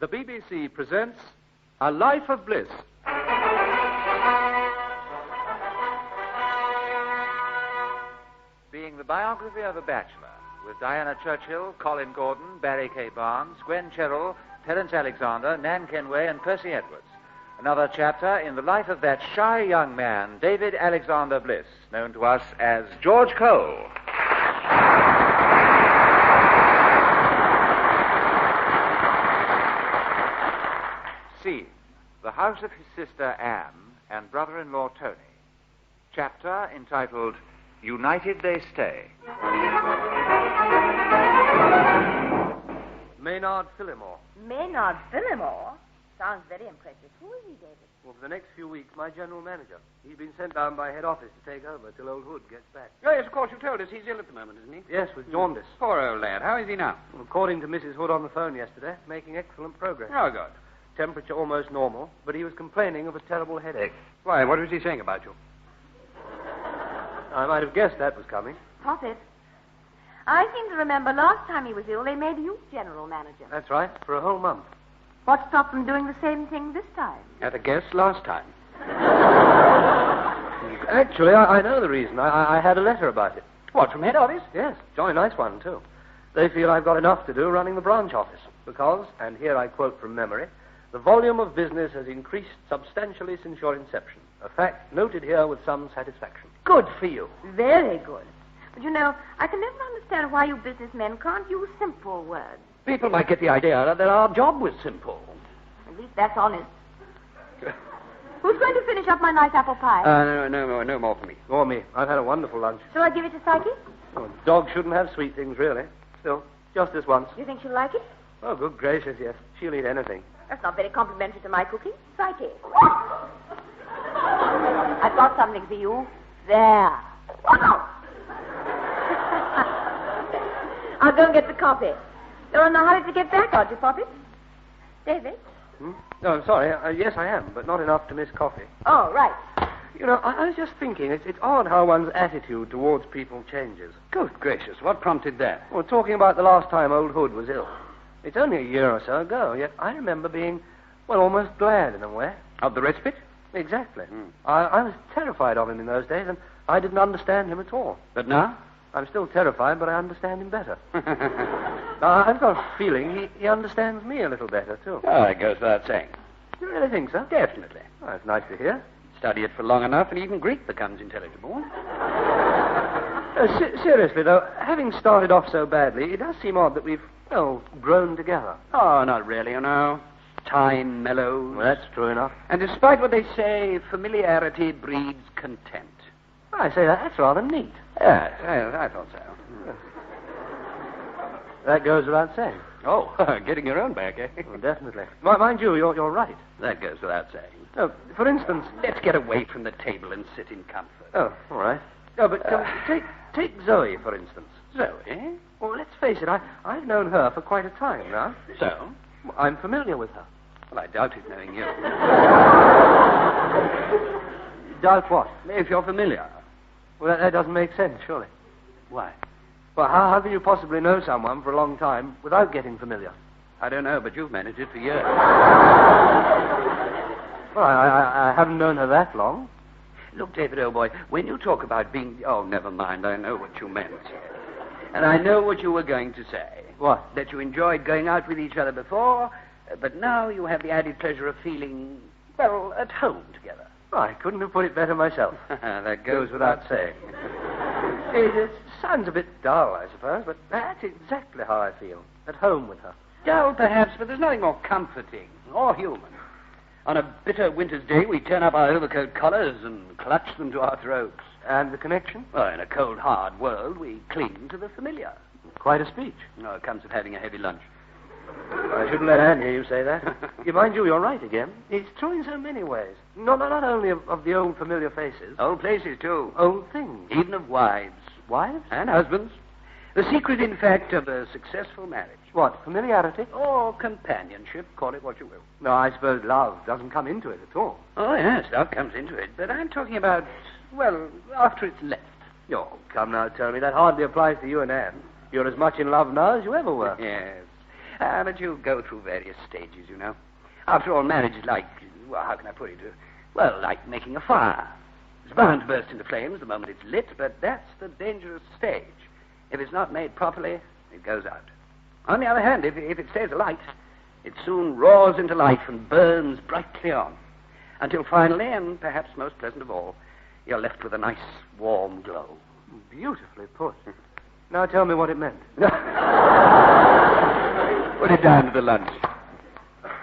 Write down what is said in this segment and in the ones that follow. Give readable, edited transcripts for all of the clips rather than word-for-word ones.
the BBC presents A Life of Bliss. Being the biography of a bachelor, with Diana Churchill, Colin Gordon, Barry K. Barnes, Gwen Cherrill, Terence Alexander, Nan Kenway, and Percy Edwards. Another chapter in the life of that shy young man, David Alexander Bliss, known to us as George Cole. Scene: the house of his sister Anne and brother-in-law Tony. Chapter entitled United They Stay. Maynard Phillimore. Maynard Phillimore? Sounds very impressive. Who is he, David? Well, for the next few weeks, my general manager. He's been sent down by head office to take over till old Hood gets back. Oh, yes, of course, you told us he's ill at the moment, isn't he? Yes, with jaundice. Poor old lad. How is he now? Well, according to Mrs. Hood on the phone yesterday, making excellent progress. Oh, good. Temperature almost normal, but he was complaining of a terrible headache. Why, what was he saying about you? I might have guessed that was coming. Poppet. I seem to remember last time he was ill, they made you general manager. That's right, for a whole month. What stopped them doing the same thing this time? Had a guess last time. Actually, I know the reason. I had a letter about it. What, from head office? Yes, jolly nice one, too. They feel I've got enough to do running the branch office because, and here I quote from memory, the volume of business has increased substantially since your inception. A fact noted here with some satisfaction. Good for you. Very good. But you know, I can never understand why you businessmen can't use simple words. People might get the idea that our job was simple. At least that's honest. Who's going to finish up my nice apple pie? No more for me. Or me. I've had a wonderful lunch. Shall I give it to Psyche? Oh, dogs shouldn't have sweet things, really. Still, just this once. You think she'll like it? Oh, good gracious, yes. She'll eat anything. That's not very complimentary to my cooking. Psyche. I've got something for you. There. I'll go and get the coffee. You're in a hurry to get back, aren't you, Poppy? David? No, I'm sorry. Yes, I am, but not enough to miss coffee. Oh, right. You know, I was just thinking, it's odd how one's attitude towards people changes. Good gracious, what prompted that? Well, talking about the last time old Hood was ill. It's only a year or so ago, yet I remember being, well, almost glad in a way. Of the respite? Exactly. I was terrified of him in those days, and I didn't understand him at all. But now? I'm still terrified, but I understand him better. I've got a feeling he understands me a little better, too. Oh, that goes without saying. You really think so? Definitely. Oh, that's nice to hear. Study it for long enough, and even Greek becomes intelligible. Seriously, though, having started off so badly, it does seem odd that we've, well, grown together. Oh, not really, you know. Time mellows. Well, that's true enough. And despite what they say, familiarity breeds contempt. I say, that's rather neat. Yes, I thought so. That goes without saying. Oh, getting your own back, eh? Well, definitely. Mind you, you're right. That goes without saying. Oh, for instance... Let's get away from the table and sit in comfort. Oh, all right. Oh, but take Zoe, for instance. Zoe? Well, let's face it, I've known her for quite a time now. So? Well, I'm familiar with her. Well, I doubt it, knowing you. Doubt what? If you're familiar. Well, that doesn't make sense, surely. Why? Well, how can you possibly know someone for a long time without getting familiar? I don't know, but you've managed it for years. Well, I haven't known her that long. Look, David, old boy, when you talk about being... Oh, never mind, I know what you meant. And I know what you were going to say. What? That you enjoyed going out with each other before, but now you have the added pleasure of feeling, well, at home together. Well, I couldn't have put it better myself. That goes without saying. It sounds a bit dull, I suppose, but that's exactly how I feel. At home with her. Dull, perhaps, but there's nothing more comforting or human. On a bitter winter's day, we turn up our overcoat collars and clutch them to our throats. And the connection? Well, in a cold, hard world, we cling to the familiar. Quite a speech. No, it comes of having a heavy lunch. I shouldn't let Anne hear you say that. Mind you, you're right again. It's true in so many ways. Not only of the old familiar faces. Old places, too. Old things. Even of wives. Wives? And husbands. The secret, in fact, of a successful marriage. What, familiarity? Or companionship, call it what you will. No, I suppose love doesn't come into it at all. Oh, yes, love comes into it. But I'm talking about, well, after it's left. Oh, come now, tell me. That hardly applies to you and Anne. You're as much in love now as you ever were. Yes. But you go through various stages, you know. After all, marriage is like, well, how can I put it? Well, like making a fire. It's bound to burst into flames the moment it's lit, but that's the dangerous stage. If it's not made properly, it goes out. On the other hand, if it stays alight, it soon roars into life and burns brightly on, until finally, and perhaps most pleasant of all, you're left with a nice, warm glow. Beautifully put. Now tell me what it meant. Put it down to the lunch.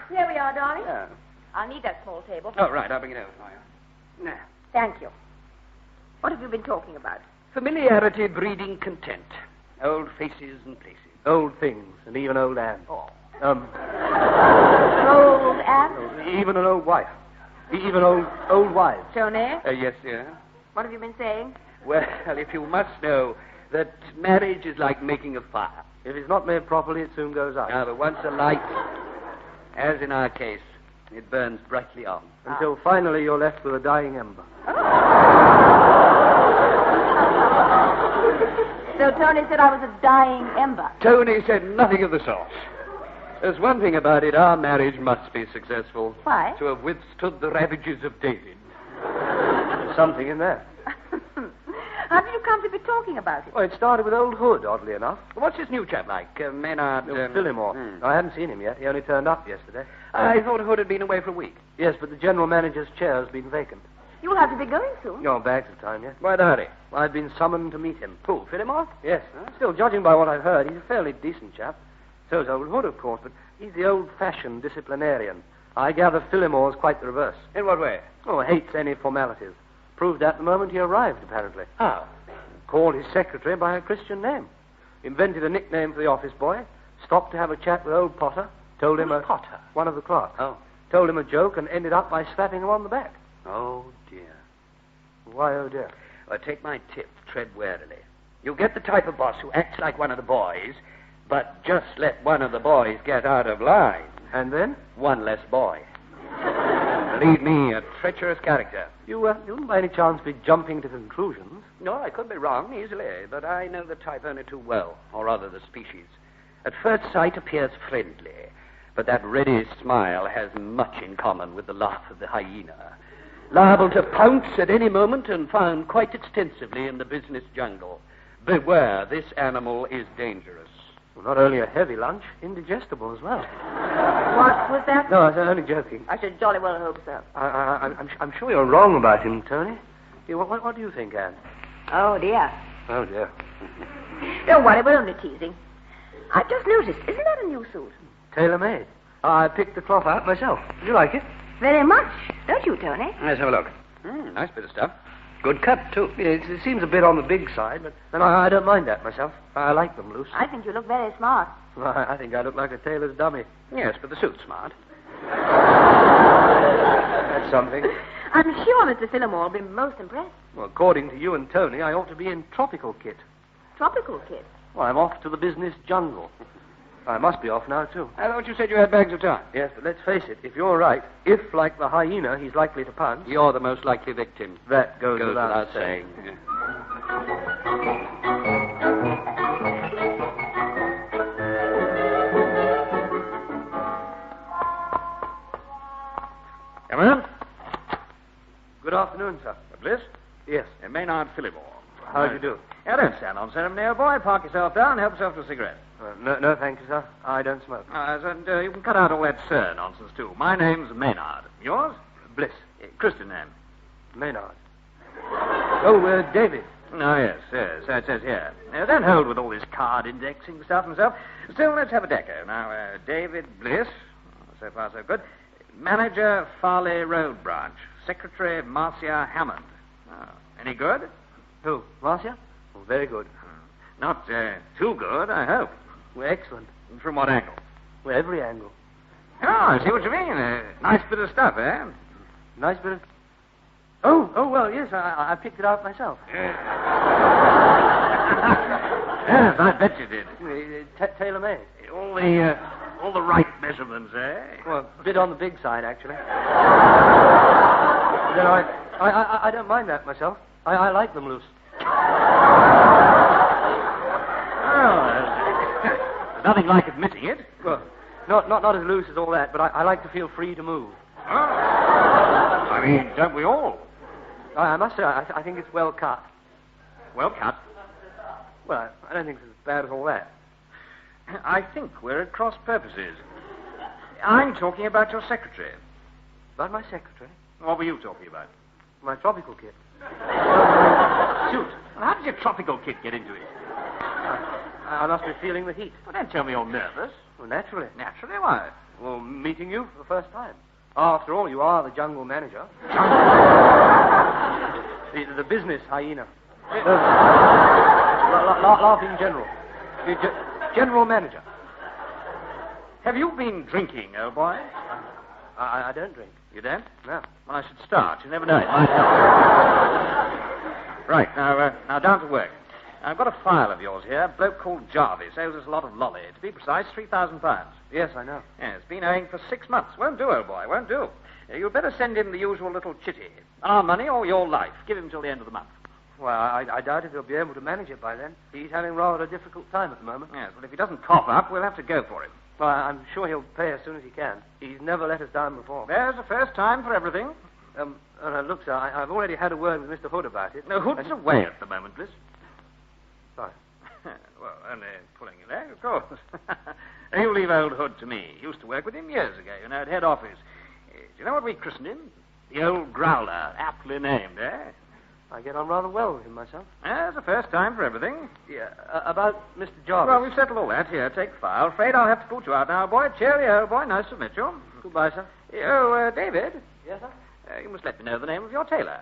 Here we are, darling. Yeah. I'll need that small table. Oh, right, I'll bring it over for you. Now, Thank you. What have you been talking about? familiarity breeding content. Old faces and places. Old things, and even old Anne. Oh. Old Anne? Even an old wife. Even old wives. Tony? Yes, dear. What have you been saying? Well, if you must know that marriage is like making a fire. If it's not made properly, it soon goes out. Now, but once alight, as in our case, it burns brightly on. Until finally you're left with a dying ember. So Tony said I was a dying ember. Tony said nothing of the sort. There's one thing about it, our marriage must be successful. Why? To have withstood the ravages of David. There's something in there. How did you come to be talking about it? Well, it started with old Hood, oddly enough. What's this new chap like? Maynard... Phillimore. I hadn't seen him yet. He only turned up yesterday. I thought Hood had been away for a week. Yes, but the general manager's chair has been vacant. You'll have to be going soon. Your bags of time yet. Why the hurry? Well, I've been summoned to meet him. Who, Phillimore? Yes. Still, judging by what I've heard, he's a fairly decent chap. So's old Hood, of course, but he's the old-fashioned disciplinarian. I gather Phillimore's quite the reverse. In what way? Oh, hates any formalities. Proved that the moment he arrived, apparently. How? Called his secretary by a Christian name. Invented a nickname for the office boy. Stopped to have a chat with old Potter. Told him Potter? One of the clerks. Oh. Told him a joke and ended up by slapping him on the back. Oh, dear. Why, oh dear? Well, take my tip. Tread warily. You'll get the type of boss who acts like one of the boys, but just let one of the boys get out of line. And then? One less boy. Believe me, a treacherous character. You wouldn't by any chance be jumping to conclusions? No, I could be wrong easily, but I know the type only too well, or rather the species. At first sight appears friendly, but that ready smile has much in common with the laugh of the hyena. Liable to pounce at any moment and found quite extensively in the business jungle. Beware, this animal is dangerous. Well, not only a heavy lunch, indigestible as well. What was that? No, I was only joking. I should jolly well hope so. I'm sure you're wrong about him, Tony. Yeah, what do you think, Anne? Oh, dear. Oh, dear. Don't worry, we're only teasing. I've just noticed, isn't that a new suit? Tailor-made. I picked the cloth out myself. Do you like it? Very much. Don't you, Tony? Let's have a look. Nice bit of stuff. Good cut, too. Yeah, it seems a bit on the big side, but then I don't mind that myself. I like them loose. I think you look very smart. Well, I think I look like a tailor's dummy. Yes, but the suit's smart. That's something. I'm sure Mr. Phillimore will be most impressed. Well, according to you and Tony, I ought to be in tropical kit. Tropical kid. Well, I'm off to the business jungle. I must be off now, too. I thought you said you had bags of time. Yes, but let's face it. If you're right, if, like the hyena, he's likely to pounce... You're the most likely victim. That goes without saying. Come on. Good afternoon, sir. Bliss? Yes. Maynard Phillimore. How do you do? Now, don't stand on ceremony, old boy. Park yourself down and help yourself to a cigarette. No, thank you, sir. I don't smoke. And you can cut out all that sir nonsense, too. My name's Maynard. Yours? Bliss. Christian name. Maynard. Oh, David. Oh, yes. So it says here. Don't hold with all this card indexing stuff and stuff. Still, let's have a deco. Now, David Bliss. So far, so good. Manager, Farley Road Branch. Secretary, Marcia Hammond. Oh, any good? Who? Marcia? Oh, very good. Not too good, I hope. Well, excellent. From what angle? Well, every angle. Oh, I see what you mean. Nice bit of stuff, eh? Nice bit of... Oh, well, yes, I picked it out myself. Yes, I bet you did. Tailor-made. All the right measurements, eh? Well, a bit on the big side, actually. Then I don't mind that myself. I like them loose. There's nothing like admitting it. Well, not as loose as all that, but I like to feel free to move. Oh. I mean, don't we all? I must say, I think it's well cut. Well cut. Well, I don't think it's as bad as all that. I think we're at cross purposes. I'm talking about your secretary. About my secretary? What were you talking about? My tropical kit. Shoot. Well, how did your tropical kit get into it? I must be feeling the heat. Well, don't tell me you're nervous. Well, naturally. Naturally, why? Well, meeting you for the first time. After all, you are the jungle manager. the business hyena. Laughing general. General manager. Have you been drinking, old boy? I don't drink. You don't? No. Well, I should start. You never know. It might help. Right, now down to work. I've got a file of yours here. A bloke called Jarvis owes us a lot of lolly. To be precise, £3,000. Yes, I know. Yeah, it's been owing for 6 months. Won't do, old boy, won't do. You'd better send him the usual little chitty. Our money or your life. Give him till the end of the month. Well, I doubt if he'll be able to manage it by then. He's having rather a difficult time at the moment. Yes, well, if he doesn't cough up, we'll have to go for him. Well, I'm sure he'll pay as soon as he can. He's never let us down before. There's a first time for everything. Look, sir, I've already had a word with Mr. Hood about it. No, Hood's away at the moment, Bliss. Sorry. Well, only pulling your leg, of course. You leave old Hood to me. Used to work with him years ago, at head office. Do you know what we christened him? The old Growler. Aptly named, eh? I get on rather well with him myself. There's a first time for everything. Yeah, about Mr. Jarvis. Well, we've settled all that. Here, take the file. Afraid I'll have to put you out now, boy. Cheerio, boy. Nice to meet you. Goodbye, sir. Oh, David. Yes, sir? You must let me know the name of your tailor.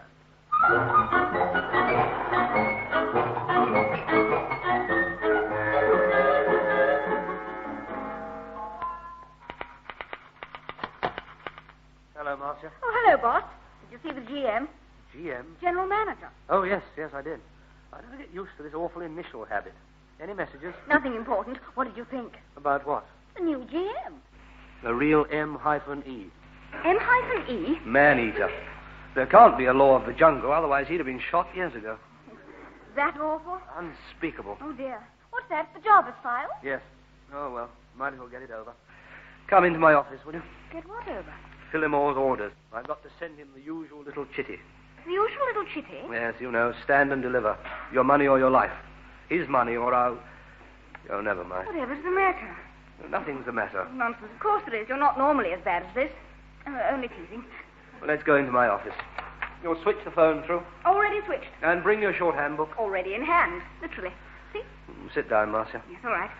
Hello, Marcia. Oh, hello, boss. Did you see the GM? GM? General manager. Oh, yes, I did. I never get used to this awful initial habit. Any messages? Nothing important. What did you think? About what? The new GM. The real M-E. M-E? Man-eater. There can't be a law of the jungle, otherwise he'd have been shot years ago. That awful? Unspeakable. Oh, dear. What's that? The Jarvis file? Yes. Oh, well, might as well get it over. Come into my office, will you? Get what over? Philemore's orders. I've got to send him the usual little chitty. The usual little chitty? Yes, stand and deliver. Your money or your life. His money or I'll... Oh, never mind. Whatever's the matter? Nothing's the matter. Nonsense. Of course there is. You're not normally as bad as this. Only teasing. Well, let's go into my office. You'll switch the phone through. Already switched. And bring your shorthand book. Already in hand. Literally. See? Sit down, Marcia. Yes, all right.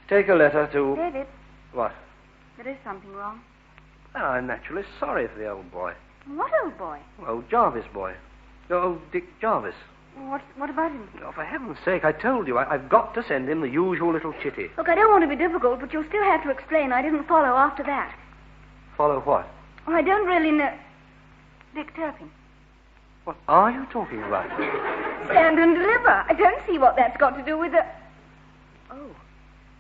Take a letter to... David. What? There is something wrong. Well, I'm naturally sorry for the old boy. What old boy? Oh, Jarvis boy. Oh, Dick Jarvis. What about him? Oh, for heaven's sake, I told you, I've got to send him the usual little chitty. Look, I don't want to be difficult, but you'll still have to explain. I didn't follow after that. Follow what? Oh, I don't really know. Dick Turpin. What are you talking about? Stand and deliver. I don't see what that's got to do with the... Oh,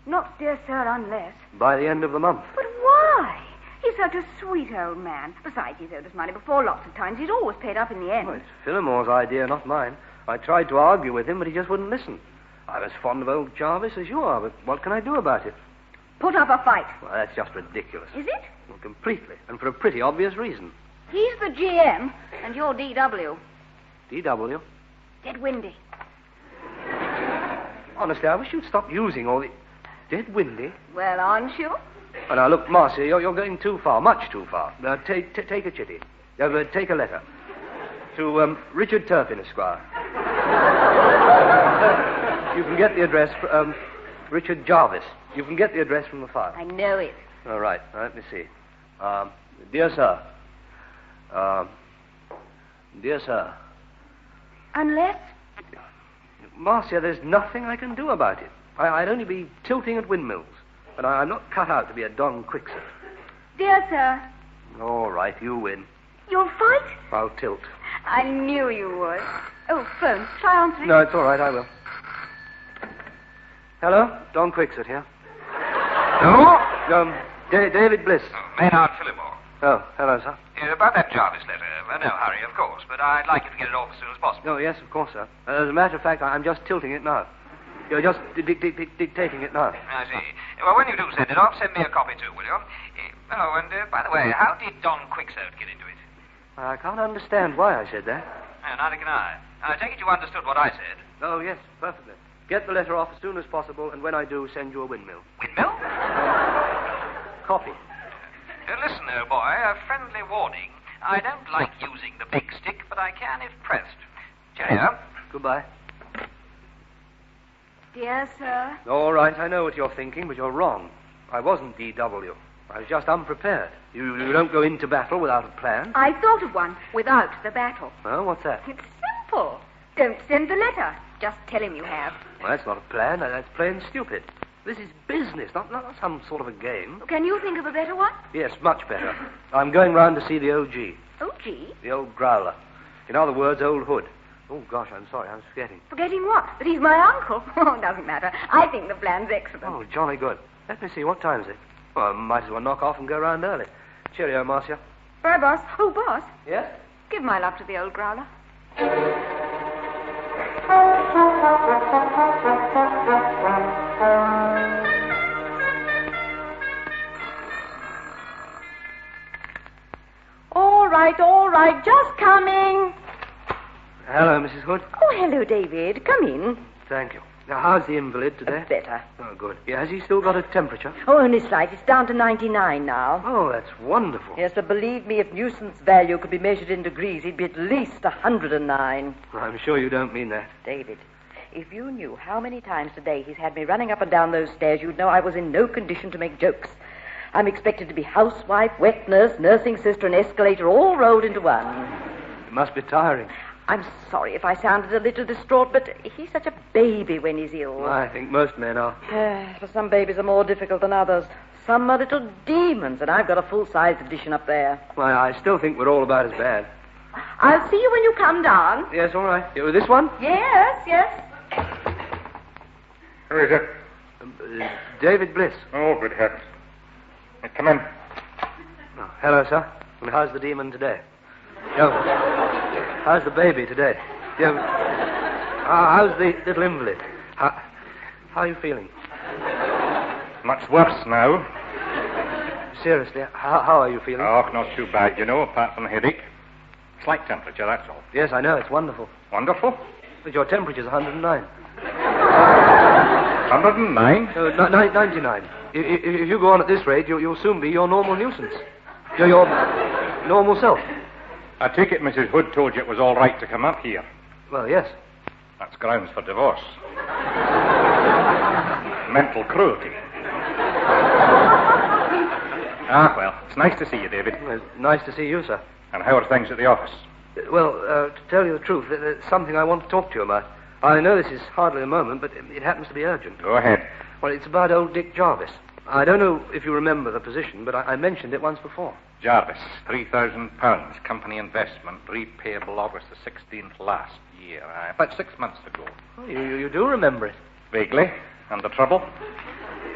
not dear sir, unless... By the end of the month. But why? He's such a sweet old man. Besides, he's owed us money before lots of times. He's always paid up in the end. Well, it's Philemore's idea, not mine. I tried to argue with him, but he just wouldn't listen. I'm as fond of old Jarvis as you are, but what can I do about it? Put up a fight. Well, that's just ridiculous. Is it? Well, completely, and for a pretty obvious reason. He's the GM, and you're DW. DW? Dead windy. Honestly, I wish you'd stop using all the... Dead windy? Well, aren't you? Oh, now, look, Marcia, you're going too far, much too far. Take a chitty. Take a letter. To Richard Turpin, Esquire. You can get the address... Richard Jarvis. You can get the address from the file. I know it. All right. Now, let me see. Dear sir. Dear sir. Unless? Marcia, there's nothing I can do about it. I'd only be tilting at windmills. And I'm not cut out to be a Don Quixote. Dear sir. All right, you win. You'll fight? I'll tilt. I knew you would. Oh, phone. Try answering. No, it's all right, I will. Hello? Don Quixote here. Hello? David Bliss. Maynard Phillimore. Oh, hello, sir. About that Jarvis letter. No hurry, of course, but I'd like you to get it off as soon as possible. Oh, yes, of course, sir. As a matter of fact, I'm just tilting it now. You're just dictating it now. I see. Well, when you do send it off, send me a copy too, will you? By the way, how did Don Quixote get into it? I can't understand why I said that. Neither can I. I take it you understood what I said. Oh, yes, perfectly. Get the letter off as soon as possible, and when I do, send you a windmill. Windmill? Copy. Listen, old boy, a friendly warning. I don't like using the big stick, but I can if pressed. Cheerio. Goodbye. Dear sir. All right, I know what you're thinking, but you're wrong. I wasn't D.W. I was just unprepared. You don't go into battle without a plan. I thought of one without the battle. Oh, what's that? It's simple. Don't send the letter. Just tell him you have. Well, that's not a plan. That's plain stupid. This is business, not some sort of a game. Can you think of a better one? Yes, much better. I'm going round to see the O.G. O.G.? The old growler. In other words, Old Hood. Oh, gosh, I'm sorry. I was forgetting. Forgetting what? That he's my uncle? Oh, doesn't matter. I think the plan's excellent. Oh, jolly good. Let me see. What time is it? Well, I might as well knock off and go round early. Cheerio, Marcia. Bye, boss. Oh, boss. Yes? Give my love to the old growler. All right. Just coming. Hello, Mrs. Hood. Oh, hello, David. Come in. Thank you. Now, how's the invalid today? Better. Oh, good. Yeah, has he still got a temperature? Oh, only slight. It's down to 99 now. Oh, that's wonderful. Yes, but believe me, if nuisance value could be measured in degrees, he'd be at least 109. I'm sure you don't mean that. David, if you knew how many times today he's had me running up and down those stairs, you'd know I was in no condition to make jokes. I'm expected to be housewife, wet nurse, nursing sister, and escalator all rolled into one. It must be tiring. I'm sorry if I sounded a little distraught, but he's such a baby when he's ill. I think most men are. For some babies are more difficult than others. Some are little demons, and I've got a full-size edition up there. Well, I still think we're all about as bad. I'll see you when you come down. Yes, all right. This one? Yes. Who is it? David Bliss. Oh, good heavens. Come in. Oh, hello, sir. And how's the demon today? How's the baby today? How's the little invalid? How are you feeling? Much worse now. Seriously, how are you feeling? Oh, not too bad, apart from headache. Slight temperature, that's all. Yes, I know. It's wonderful. Wonderful? But your temperature's 109. 109? 99. If you go on at this rate, you'll soon be your normal nuisance. Your normal self. I take it Mrs. Hood told you it was all right to come up here. Well, yes. That's grounds for divorce. Mental cruelty. Well, it's nice to see you, David. Well, it's nice to see you, sir. And how are things at the office? Well, to tell you the truth, there's something I want to talk to you about. I know this is hardly a moment, but it happens to be urgent. Go ahead. Well, it's about old Dick Jarvis. I don't know if you remember the position, but I mentioned it once before. Jarvis, £3,000, company investment, repayable August the 16th last year. About 6 months ago. Oh, you do remember it. Vaguely. And the trouble?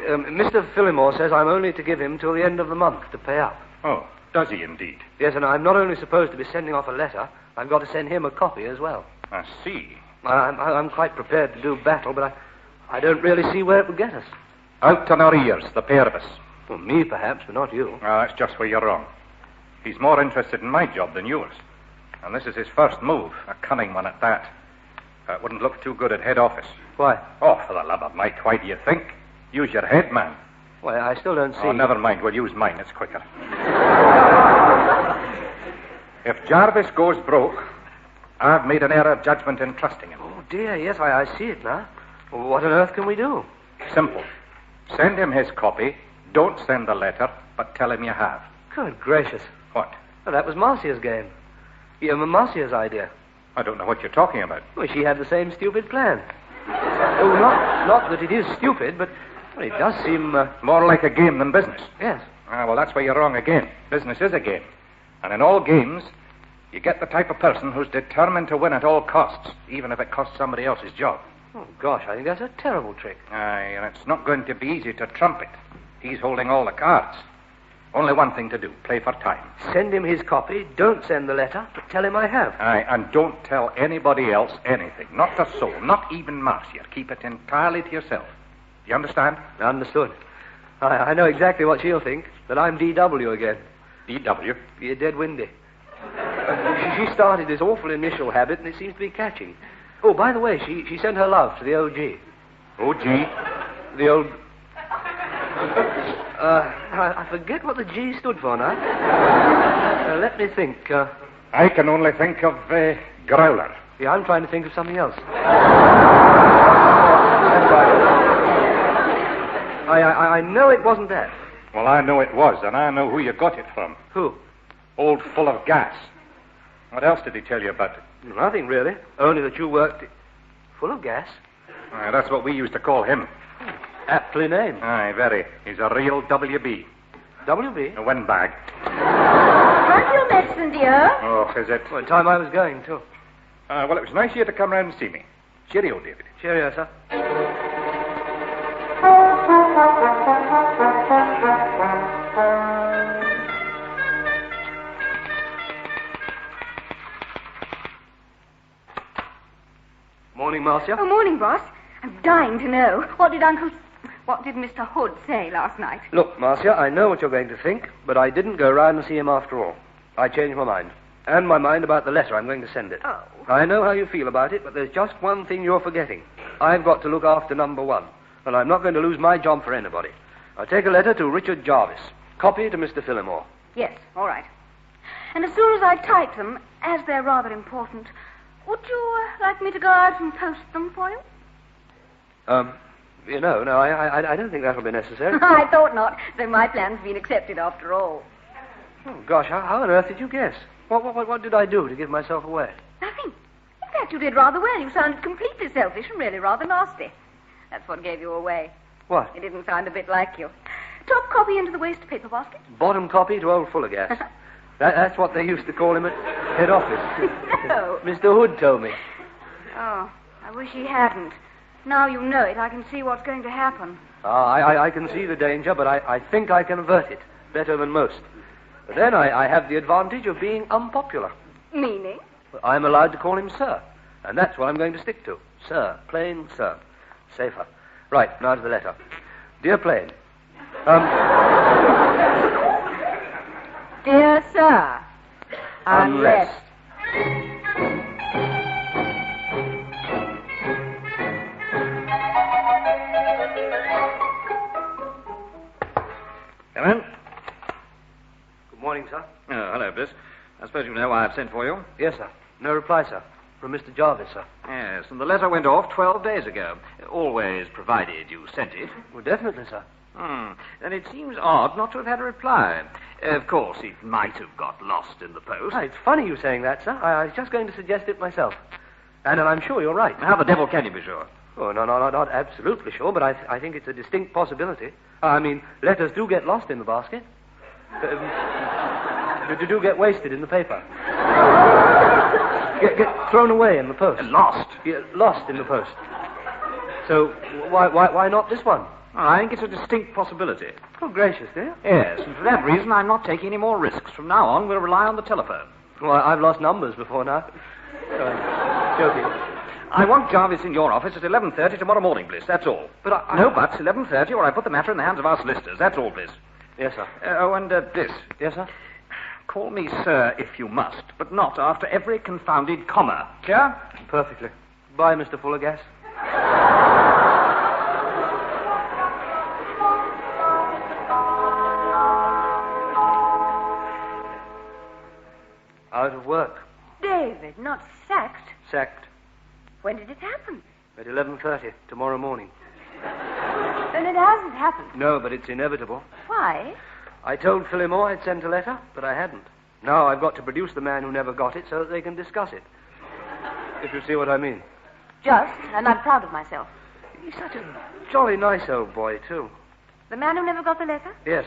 Mr. Phillimore says I'm only to give him till the end of the month to pay up. Oh, does he indeed? Yes, and I'm not only supposed to be sending off a letter, I've got to send him a copy as well. I see. I'm quite prepared to do battle, but I don't really see where it would get us. Out on our ears, the pair of us. Well, me perhaps, but not you. That's just where you're wrong. He's more interested in my job than yours. And this is his first move, a cunning one at that. It wouldn't look too good at head office. Why? Oh, for the love of Mike, why do you think? Use your head, man. Well, I still don't see... Oh, never mind. We'll use mine. It's quicker. If Jarvis goes broke, I've made an error of judgment in trusting him. Oh, dear, yes, I see it now. Well, what on earth can we do? Simple. Send him his copy. Don't send the letter, but tell him you have. Good gracious. What? Well, that was Marcia's game. Yeah, Marcia's idea. I don't know what you're talking about. Well, she had the same stupid plan. Oh, not that it is stupid, but well, it does seem... More like a game than business. Yes. Well, that's where you're wrong again. Business is a game. And in all games, you get the type of person who's determined to win at all costs, even if it costs somebody else's job. Oh, gosh, I think that's a terrible trick. And it's not going to be easy to trump it. He's holding all the cards. Only one thing to do. Play for time. Send him his copy. Don't send the letter, but tell him I have. Aye, and don't tell anybody else anything. Not a soul. Not even Marcia. Keep it entirely to yourself. Do you understand? Understood. I know exactly what she'll think. That I'm D.W. again. D.W.? You're dead windy. She started this awful initial habit, and it seems to be catching. Oh, by the way, she sent her love to the O.G. O.G.? The old... I forget what the G stood for now. Let me think. I can only think of growler. Yeah, I'm trying to think of something else. I know it wasn't that. Well, I know it was, and I know who you got it from. Who? Old Full of Gas. What else did he tell you about it? Nothing, really. Only that you worked... Full of gas? That's what we used to call him. Aptly named. Aye, very. He's a real WB. WB? A windbag. Have your medicine, dear? Oh, is it? Well, time I was going, too. Well, it was nice of you to come round and see me. Cheerio, David. Cheerio, sir. Morning, Marcia. Oh, morning, boss. I'm dying to know. What did Mr. Hood say last night? Look, Marcia, I know what you're going to think, but I didn't go round and see him after all. I changed my mind. And my mind about the letter I'm going to send it. Oh. I know how you feel about it, but there's just one thing you're forgetting. I've got to look after number one, and I'm not going to lose my job for anybody. I'll take a letter to Richard Jarvis. Copy to Mr. Phillimore. Yes, all right. And as soon as I type them, as they're rather important, would you like me to go out and post them for you? No, I don't think that'll be necessary. I thought not, so my plan's been accepted after all. Oh, gosh, how on earth did you guess? What did I do to give myself away? Nothing. In fact, you did rather well. You sounded completely selfish and really rather nasty. That's what gave you away. What? It didn't sound a bit like you. Top copy into the waste paper basket. Bottom copy to old Full of Gas. That's what they used to call him at head office. No. Mr. Hood told me. Oh, I wish he hadn't. Now you know it, I can see what's going to happen. I can see the danger, but I think I can avert it better than most. But then I have the advantage of being unpopular. Meaning? I'm allowed to call him Sir, and that's what I'm going to stick to. Sir, plain Sir. Safer. Right, now to the letter. Dear Plain. Dear Sir. Unless. Come in. Good morning, sir. Oh, hello, Bliss. I suppose you know why I've sent for you? Yes, sir. No reply, sir. From Mr. Jarvis, sir. Yes, and the letter went off 12 days ago. Always provided you sent it. Well, definitely, sir. And it seems odd not to have had a reply. Of course, it might have got lost in the post. It's funny you saying that, sir. I was just going to suggest it myself. And I'm sure you're right. How the devil can you be sure? Oh, no, not absolutely sure, but I think it's a distinct possibility. I mean, letters do get lost in the basket. Do get wasted in the paper. Get thrown away in the post. Lost? Yeah, lost in the post. So, why not this one? I think it's a distinct possibility. Oh, gracious, dear. Yes, and for that reason, I'm not taking any more risks. From now on, we'll rely on the telephone. Well, I've lost numbers before now. Joking. I want Jarvis in your office at 11:30 tomorrow morning, Bliss, that's all. But No buts, 11:30, or I put the matter in the hands of our solicitors, that's all, Bliss. Yes, sir. Bliss. Yes, sir? Call me sir if you must, but not after every confounded comma. Clear? Perfectly. Bye, Mr. Full of Gas. Out of work. David, not sacked. Sacked. When did it happen? At 11:30 tomorrow morning. Then it hasn't happened. No, but it's inevitable. Why? I told Phillimore I'd sent a letter, but I hadn't. Now I've got to produce the man who never got it so that they can discuss it. If you see what I mean. Just, and I'm proud of myself. He's such a jolly nice old boy, too. The man who never got the letter? Yes.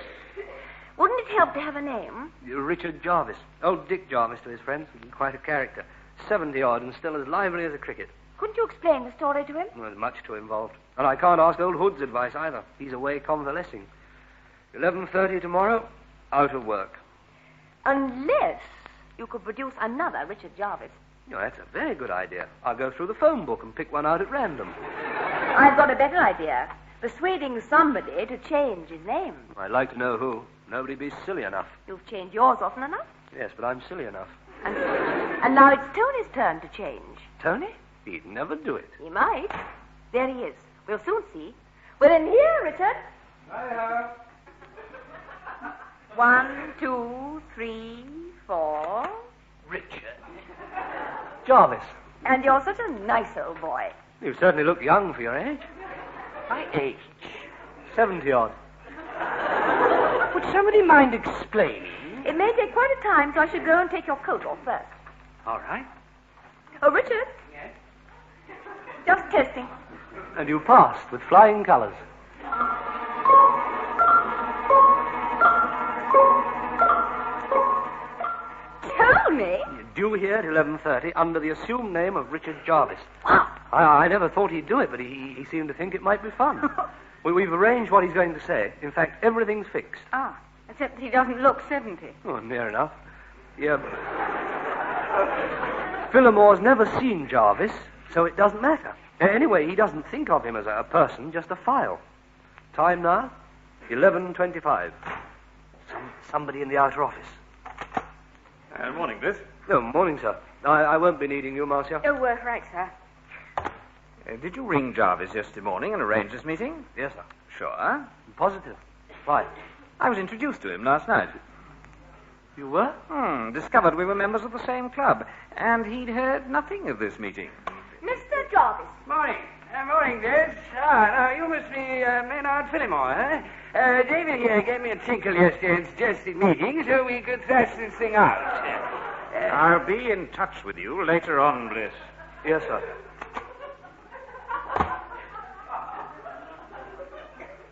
Wouldn't it help to have a name? Richard Jarvis. Old Dick Jarvis to his friends. Quite a character. 70-odd and still as lively as a cricket. Couldn't you explain the story to him? Well, there's much too involved. And I can't ask old Hood's advice either. He's away convalescing. 11:30 tomorrow, Out of work. Unless you could produce another Richard Jarvis. Oh, that's a very good idea. I'll go through the phone book and pick one out at random. I've got a better idea. Persuading somebody to change his name. I'd like to know who. Nobody'd be silly enough. You've changed yours often enough. Yes, but I'm silly enough. And now it's Tony's turn to change. Tony? He'd never do it. He might. There he is. We'll soon see. We're in here, Richard. Hi-ho. 1, 2, 3, 4. Richard. Jarvis. And you're such a nice old boy. You certainly look young for your age. My age. 70-odd. Would somebody mind explaining? It may take quite a time, so I should go and take your coat off first. All right. Oh, Richard? Yes? Just testing. And you passed with flying colours. Tony? Due here at 11:30 under the assumed name of Richard Jarvis. Wow. I never thought he'd do it, but he seemed to think it might be fun. We've arranged what he's going to say. In fact, everything's fixed. Ah, except that he doesn't look 70. Oh, near enough. Yeah. Philemore's never seen Jarvis, so it doesn't matter. Anyway, he doesn't think of him as a person, just a file. Time now? 11:25. Somebody in the outer office. Morning, Bliss. Oh, morning, sir. I won't be needing you, Marcia. Oh, right, sir. Did you ring Jarvis yesterday morning and arrange this meeting? Yes, sir. Sure. Positive. Why? I was introduced to him last night. You were? Discovered we were members of the same club, and he'd heard nothing of this meeting. Mr. Jarvis. Morning. Morning, Des. Now, you must be Maynard Phillimore, huh? David here gave me a tinkle yesterday and suggested meeting so we could thrash this thing out. I'll be in touch with you later on, Bliss. Yes, sir.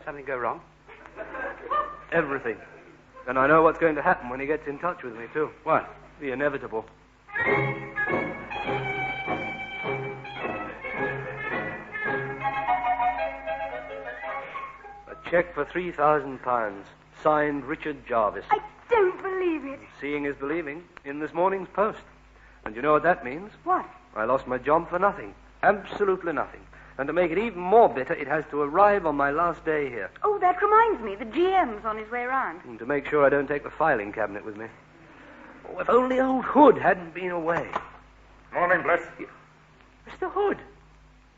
Something go wrong? Everything. And I know what's going to happen when he gets in touch with me, too. What? The inevitable. A cheque for £3,000, signed Richard Jarvis. I don't believe it. Seeing is believing, in this morning's post. And you know what that means? What? I lost my job for nothing. Absolutely nothing. And to make it even more bitter, it has to arrive on my last day here. Oh, that reminds me. The GM's on his way round. And to make sure I don't take the filing cabinet with me. Oh, if only old Hood hadn't been away. Morning, Bliss. Mr. Hood,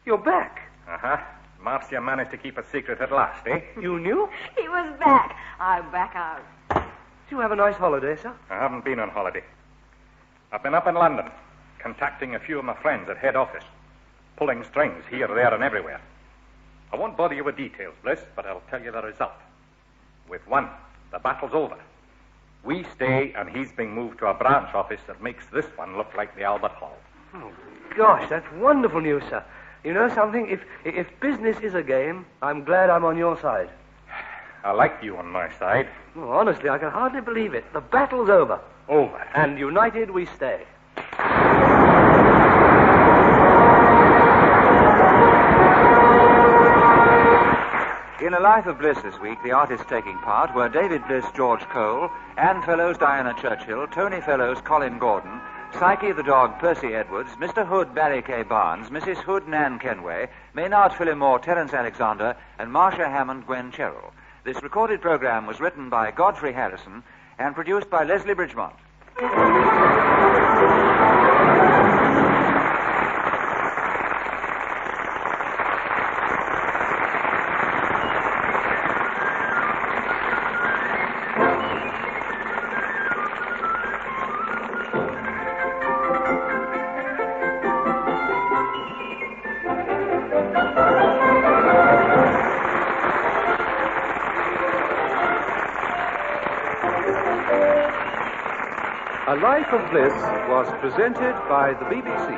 you're back. Uh-huh. Marcia managed to keep a secret at last, eh? You knew? He was back. I'm back out. Did you have a nice holiday, sir? I haven't been on holiday. I've been up in London, contacting a few of my friends at head office, pulling strings here, there, and everywhere. I won't bother you with details, Bliss, but I'll tell you the result. With one, the battle's over. We stay, and he's being moved to a branch office that makes this one look like the Albert Hall. Oh, gosh, that's wonderful news, sir. You know something? If business is a game, I'm glad I'm on your side. I like you on my side. Oh, honestly, I can hardly believe it. The battle's over. Over. And united we stay. In A Life of Bliss this week, the artists taking part were David Bliss, George Cole, Anne Fellows, Diana Churchill, Tony Fellows, Colin Gordon, Psyche the dog, Percy Edwards, Mr. Hood, Barry K. Barnes, Mrs. Hood, Nan Kenway, Maynard Phillimore, Terence Alexander, and Marcia Hammond, Gwen Cherrill. This recorded program was written by Geoffrey Harrison and produced by Leslie Bridgemont. A Life of Bliss was presented by the BBC.